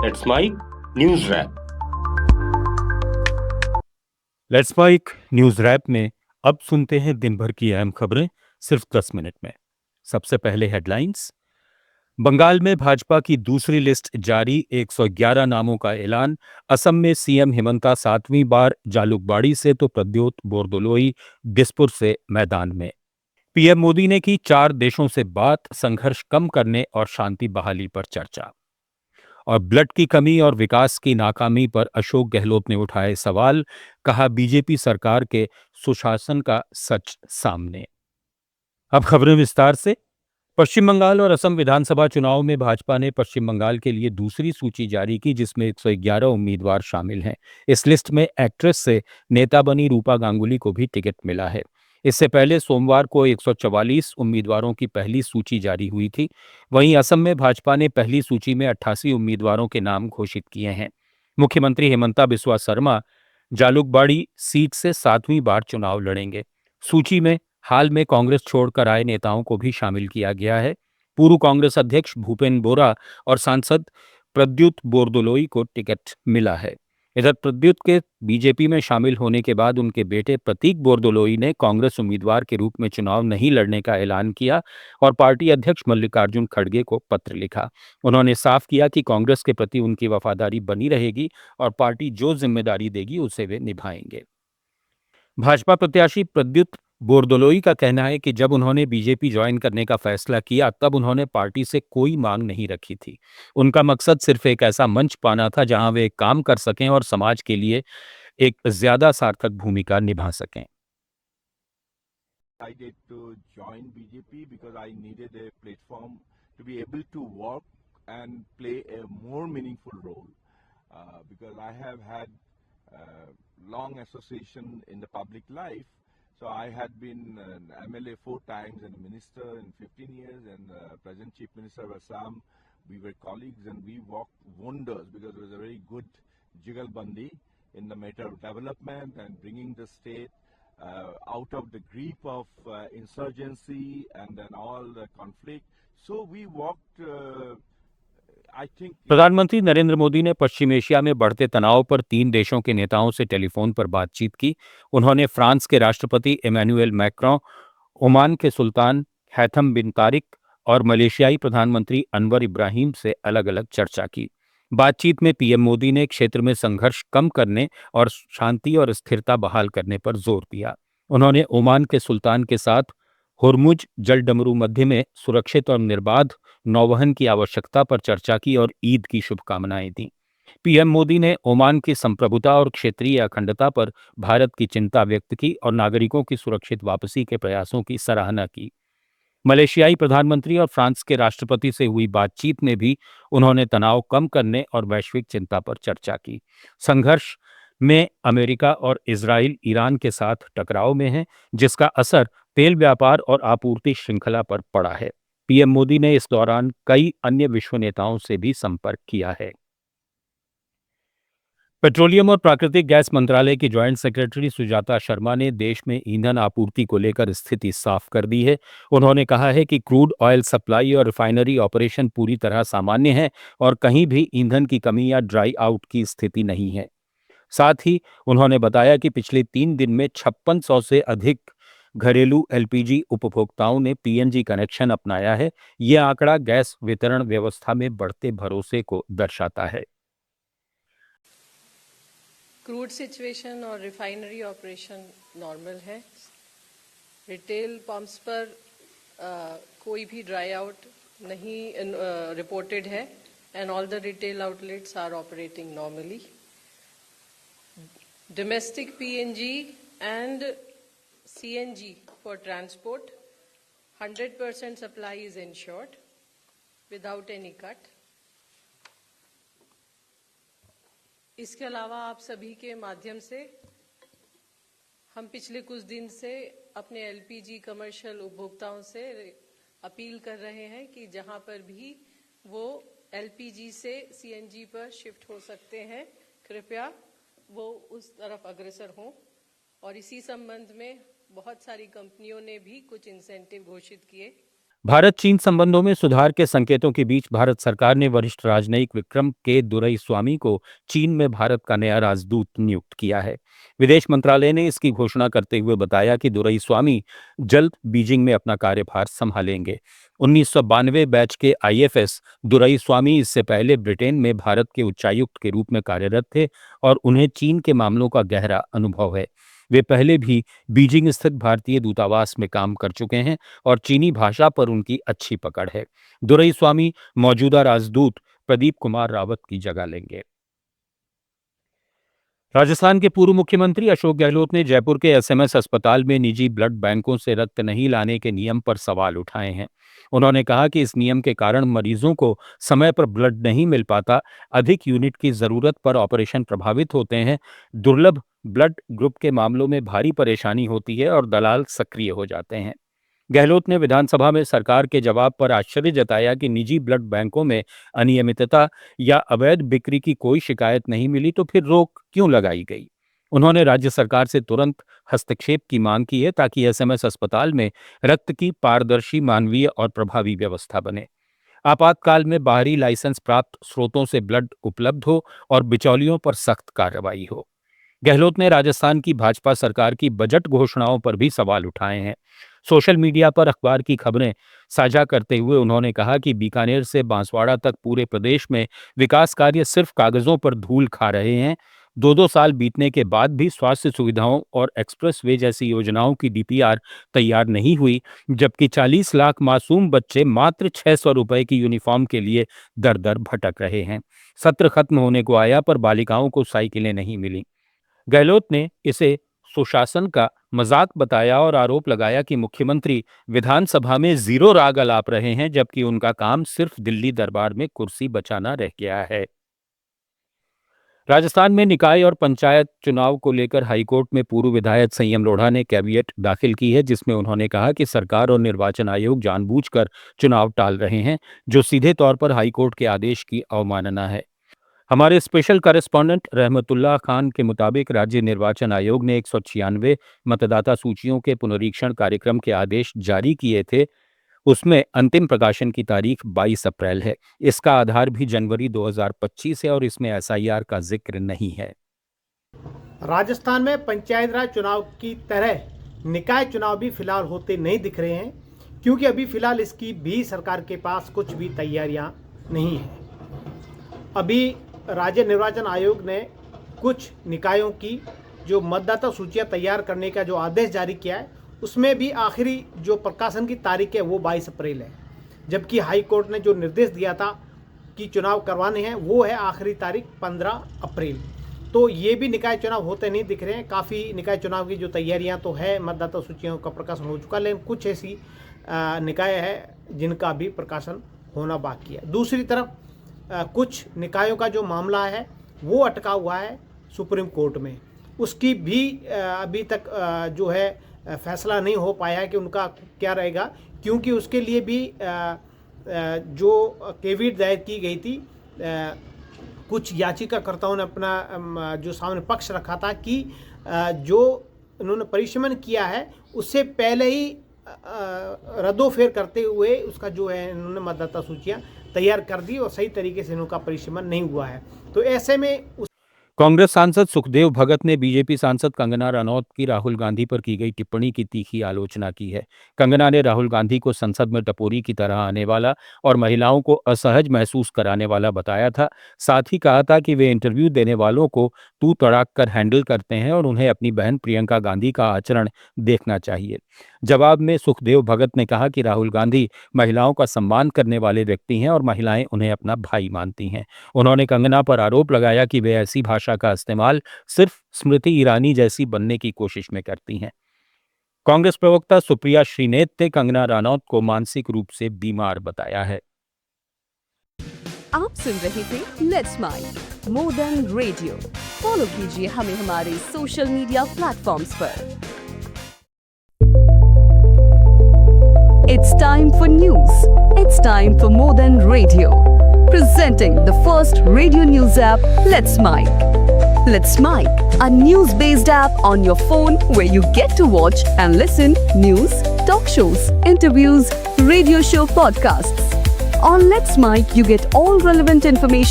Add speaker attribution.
Speaker 1: That's my news wrap.
Speaker 2: Let's bike news wrap में अब सुनते हैं दिन भर की अहम खबरें सिर्फ 10 मिनट में। सबसे पहले हेडलाइंस। बंगाल में भाजपा की दूसरी लिस्ट जारी, 111 नामों का ऐलान। असम में सीएम हिमंता 7वीं बार, जालुकबाड़ी से तो प्रद्योत बोरदोलोई दिसपुर से मैदान में। पीएम मोदी ने की 4 देशों से बात, संघर्ष कम करने और शांति बहाली पर चर्चा। और ब्लड की कमी और विकास की नाकामी पर अशोक गहलोत ने उठाए सवाल, कहा बीजेपी सरकार के सुशासन का सच सामने। अब खबरें विस्तार से। पश्चिम बंगाल और असम विधानसभा चुनाव में भाजपा ने पश्चिम बंगाल के लिए दूसरी सूची जारी की, जिसमें 111 उम्मीदवार शामिल हैं। इस लिस्ट में एक्ट्रेस से नेता बनी रूपा गांगुली को भी टिकट मिला है। इससे पहले सोमवार को 144 उम्मीदवारों की पहली सूची जारी हुई थी। वहीं असम में भाजपा ने पहली सूची में 88 उम्मीदवारों के नाम घोषित किए हैं। मुख्यमंत्री हिमंता बिस्वा शर्मा जालुकबाड़ी सीट से 7वीं बार चुनाव लड़ेंगे। सूची में हाल में कांग्रेस छोड़कर आए नेताओं को भी शामिल किया गया है। पूर्व कांग्रेस अध्यक्ष भूपेन बोरा और सांसद प्रद्युत बोरदोलोई को टिकट मिला है। इधर प्रद्युत के बीजेपी में शामिल होने के बाद उनके बेटे प्रतीक बोरदोलोई ने कांग्रेस उम्मीदवार के रूप में चुनाव नहीं लड़ने का ऐलान किया और पार्टी अध्यक्ष मल्लिकार्जुन खड़गे को पत्र लिखा। उन्होंने साफ किया कि कांग्रेस के प्रति उनकी वफादारी बनी रहेगी और पार्टी जो जिम्मेदारी देगी उसे वे निभाएंगे। भाजपा प्रत्याशी प्रद्युत बोरदोलोई का कहना है कि जब उन्होंने बीजेपी ज्वाइन करने का फैसला किया तब उन्होंने पार्टी से कोई मांग नहीं रखी थी। उनका मकसद सिर्फ एक ऐसा मंच पाना था जहां वे काम कर सकें और समाज के लिए एक ज्यादा सार्थक भूमिका निभा सकें।
Speaker 3: Decided to join BJP because I needed a platform to be able to work and play a more meaningful role. Because I have had long association in the public life. So I had been an MLA 4 times and a minister in 15 years and present Chief Minister of Assam. We were colleagues and we worked wonders because it was a very good jugalbandi in the matter of development and bringing the state out of the grip of insurgency and then all the conflict. So we worked, I think.
Speaker 2: प्रधानमंत्री नरेंद्र मोदी ने पश्चिम Asia में बढ़ते तनाव पर 3 देशों के नेताओं से टेलीफोन पर बातचीत की। उन्होंने फ्रांस के राष्ट्रपति इमैनुएल मैक्रों, ओमान के सुल्तान हैथम बिन तारिक और मलेशियाई प्रधानमंत्री अनवर इब्राहिम से अलग अलग चर्चा की। बातचीत में पीएम मोदी ने क्षेत्र में संघर्ष कम करने और शांति और स्थिरता बहाल करने पर जोर दिया। उन्होंने ओमान के सुल्तान के साथ हुर्मुज जलडमरू मध्य में सुरक्षित और निर्बाध नौवहन की आवश्यकता पर चर्चा की और ईद की शुभकामनाएं दी। पीएम मोदी ने ओमान की संप्रभुता और क्षेत्रीय अखंडता पर भारत की चिंता व्यक्त की और नागरिकों की सुरक्षित वापसी के प्रयासों की सराहना की। मलेशियाई प्रधानमंत्री और फ्रांस के राष्ट्रपति से हुई बातचीत में भी उन्होंने तनाव कम करने और वैश्विक चिंता पर चर्चा की। संघर्ष में अमेरिका और इजराइल ईरान के साथ टकराव में हैं, जिसका असर तेल व्यापार और आपूर्ति श्रृंखला पर पड़ा है। पीएम मोदी ने इस दौरान कई अन्य विश्व नेताओं से भी संपर्क किया है। पेट्रोलियम और प्राकृतिक गैस मंत्रालय की ज्वाइंट सेक्रेटरी सुजाता शर्मा ने देश में ईंधन आपूर्ति को लेकर स्थिति साफ कर दी है। उन्होंने कहा है कि क्रूड ऑयल सप्लाई और रिफाइनरी ऑपरेशन पूरी तरह सामान्य है और कहीं भी ईंधन की कमी या ड्राई आउट की स्थिति नहीं है। साथ ही उन्होंने बताया कि पिछले 3 दिन में 5600 से अधिक घरेलू एलपीजी उपभोक्ताओं ने पीएनजी कनेक्शन अपनाया है। यह आंकड़ा गैस वितरण व्यवस्था में बढ़ते भरोसे को दर्शाता है।
Speaker 4: क्रूड सिचुएशन और रिफाइनरी ऑपरेशन नॉर्मल है। रिटेल पंप्स पर कोई भी ड्राई आउट नहीं रिपोर्टेड है and all the retail outlets are operating normally. Domestic PNG and CNG for transport, 100% supply is ensured without any cut. इसके अलावा आप सभी के माध्यम से हम पिछले कुछ दिन से अपने एलपीजी कमर्शियल उपभोक्ताओं से अपील कर रहे हैं कि जहां पर भी वो एलपीजी से सीएनजी पर शिफ्ट हो सकते हैं, कृपया वो उस तरफ अग्रसर हों। और इसी संबंध में बहुत सारी कंपनियों ने भी कुछ इंसेंटिव घोषित किए।
Speaker 2: भारत चीन संबंधों में सुधार के संकेतों के बीच भारत सरकार ने वरिष्ठ राजनयिक विक्रम के दुरईस्वामी को चीन में भारत का नया राजदूत नियुक्त किया है। विदेश मंत्रालय ने इसकी घोषणा करते हुए बताया कि दुरईस्वामी जल्द बीजिंग में अपना कार्यभार संभालेंगे। 1992 बैच के आईएफएस दुरईस्वामी इससे पहले ब्रिटेन में भारत के उच्चायुक्त के रूप में कार्यरत थे और उन्हें चीन के मामलों का गहरा अनुभव है। वे पहले भी बीजिंग स्थित भारतीय दूतावास में काम कर चुके हैं और चीनी भाषा पर उनकी अच्छी पकड़ है। दुरईस्वामी मौजूदा राजदूत प्रदीप कुमार रावत की जगह लेंगे। राजस्थान के पूर्व मुख्यमंत्री अशोक गहलोत ने जयपुर के एसएमएस अस्पताल में निजी ब्लड बैंकों से रक्त नहीं लाने के नियम पर सवाल उठाए हैं। उन्होंने कहा कि इस नियम के कारण मरीजों को समय पर ब्लड नहीं मिल पाता, अधिक यूनिट की जरूरत पर ऑपरेशन प्रभावित होते हैं, दुर्लभ ब्लड ग्रुप के मामलों में भारी परेशानी होती है और दलाल सक्रिय हो जाते हैं। गहलोत ने विधानसभा में सरकार के जवाब पर आश्चर्य जताया कि निजी ब्लड बैंकों में अनियमितता या अवैध बिक्री की कोई शिकायत नहीं मिली तो फिर रोक क्यों लगाई गई। उन्होंने राज्य सरकार से तुरंत हस्तक्षेप की मांग की है ताकि एसएमएस अस्पताल में रक्त की पारदर्शी, मानवीय और प्रभावी व्यवस्था बने। आपातकाल में बाहरी लाइसेंस प्राप्त स्रोतों से ब्लड उपलब्ध हो और बिचौलियों पर सख्त कार्रवाई हो। गहलोत ने राजस्थान की भाजपा सरकार की बजट घोषणाओं पर भी सवाल उठाए हैं। सोशल मीडिया पर अखबार की खबरें साझा करते हुए उन्होंने कहा कि बीकानेर से बांसवाड़ा तक पूरे प्रदेश में विकास कार्य सिर्फ कागजों पर धूल खा रहे हैं। 2-2 साल बीतने के बाद भी स्वास्थ्य सुविधाओं और एक्सप्रेस वे जैसी योजनाओं की डीपीआर तैयार नहीं हुई, जबकि 40 लाख मासूम बच्चे मात्र 600 रुपए की यूनिफॉर्म के लिए दर दर भटक रहे हैं। सत्र खत्म होने को आया पर बालिकाओं को साइकिलें नहीं मिली। गहलोत ने इसे सुशासन का मजाक बताया और आरोप लगाया कि मुख्यमंत्री विधानसभा में जीरो राग अलाप रहे हैं, जबकि उनका काम सिर्फ दिल्ली दरबार में कुर्सी बचाना रह गया है। राजस्थान में निकाय और पंचायत चुनाव को लेकर हाईकोर्ट में पूर्व विधायक संयम लोढ़ा ने कैविएट दाखिल की है, जिसमें उन्होंने कहा कि सरकार और निर्वाचन आयोग जानबूझकर चुनाव टाल रहे हैं, जो सीधे तौर पर हाईकोर्ट के आदेश की अवमानना है। हमारे स्पेशल करेस्पॉन्डेंट रहमतुल्लाह खान के मुताबिक राज्य निर्वाचन आयोग ने 196 मतदाता सूचियों के पुनरीक्षण कार्यक्रम के आदेश जारी किए थे। उसमें अंतिम प्रकाशन की तारीख 22 अप्रैल है। इसका आधार भी जनवरी 2025 है और इसमें एसआईआर का जिक्र नहीं है।
Speaker 5: राजस्थान में पंचायत राज चुनाव की तरह निकाय चुनाव भी फिलहाल होते नहीं दिख रहे हैं, क्योंकि अभी फिलहाल इसकी भी सरकार के पास कुछ भी तैयारियां नहीं है। अभी राज्य निर्वाचन आयोग ने कुछ निकायों की जो मतदाता सूचियां तैयार करने का जो आदेश जारी किया है, उसमें भी आखिरी जो प्रकाशन की तारीख है वो 22 अप्रैल है, जबकि हाई कोर्ट ने जो निर्देश दिया था कि चुनाव करवाने हैं वो है आखिरी तारीख 15 अप्रैल। तो ये भी निकाय चुनाव होते नहीं दिख रहे हैं। काफ़ी निकाय चुनाव की जो तैयारियां तो है, मतदाता सूचियों का प्रकाशन हो चुका, लेकिन कुछ ऐसी निकाय है जिनका भी प्रकाशन होना बाकी है। दूसरी तरफ कुछ निकायों का जो मामला है वो अटका हुआ है सुप्रीम कोर्ट में, उसकी भी अभी तक जो है फैसला नहीं हो पाया है कि उनका क्या रहेगा, क्योंकि उसके लिए भी जो कैविएट दायर की गई थी, कुछ याचिकाकर्ताओं ने अपना जो सामने पक्ष रखा था कि जो उन्होंने परिशमन किया है उससे पहले ही रद्दोफेर करते हुए उसका जो है इन्होंने मतदाता सूचियां तैयार कर दी और सही तरीके से इनका परिशमन नहीं हुआ है। तो ऐसे में
Speaker 2: कांग्रेस सांसद सुखदेव भगत ने बीजेपी सांसद कंगना रनौत की राहुल गांधी पर की गई टिप्पणी की तीखी आलोचना की है। कंगना ने राहुल गांधी को संसद में टपोरी की तरह आने वाला और महिलाओं को असहज महसूस कराने वाला बताया था। साथ ही कहा था कि वे इंटरव्यू देने वालों को तू तड़ाक कर हैंडल करते हैं और उन्हें अपनी बहन प्रियंका गांधी का आचरण देखना चाहिए। जवाब में सुखदेव भगत ने कहा कि राहुल गांधी महिलाओं का सम्मान करने वाले व्यक्ति हैं और महिलाएं उन्हें अपना भाई मानती हैं। उन्होंने कंगना पर आरोप लगाया कि वे ऐसी भाषा का इस्तेमाल सिर्फ स्मृति ईरानी जैसी बनने की कोशिश में करती हैं। कांग्रेस प्रवक्ता सुप्रिया श्रीनेत ने कंगना रनौत को मानसिक रूप से बीमार बताया है।
Speaker 6: आप सुन रहे थे let's smile more than radio. Follow कीजिए हमें हमारे सोशल मीडिया प्लेटफॉर्म्स पर। It's time for news. It's time for More Than Radio. Presenting the first radio news app, Let's Mic. Let's Mic, a news-based app on your phone where you get to watch and listen news, talk shows, interviews, radio show podcasts. On Let's Mic, you get all relevant information